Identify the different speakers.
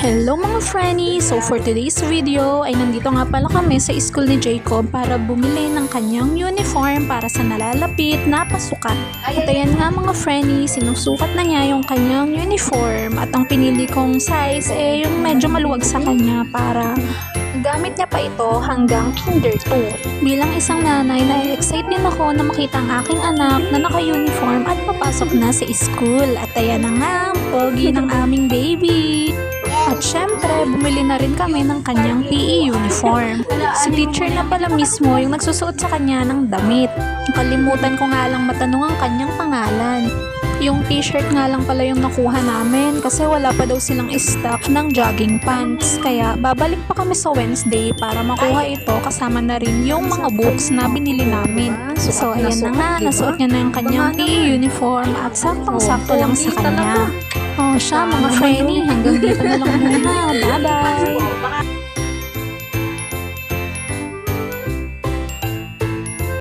Speaker 1: Hello mga Franny! So for today's video ay nandito nga pala kami sa school ni Jacob para bumili ng kanyang uniform para sa nalalapit na pasukan. At ayan nga mga Franny, sinusukat na niya yung kanyang uniform at ang pinili kong size ay yung medyo maluwag sa kanya para gamit niya pa ito hanggang kinder 2. Bilang isang nanay, na-excite din ako na makita ang aking anak na naka-uniform at papasok na sa school. At ayan na nga, pogi ng aming baby. At syempre, bumili na rin kami ng kanyang PE uniform. Si teacher na pala mismo yung nagsusuot sa kanya ng damit. Nakalimutan ko nga lang matanong ang kanyang pangalan. Yung t-shirt nga lang pala yung nakuha namin kasi wala pa daw silang stock ng jogging pants. Kaya babalik pa kami sa Wednesday para makuha ito kasama na rin yung mga books na binili namin. So ayan na nga, nasuot niya na yung kanyang PE uniform at saktong-sakto lang sa kanya. Oh, siya mga Franny, hanggang dito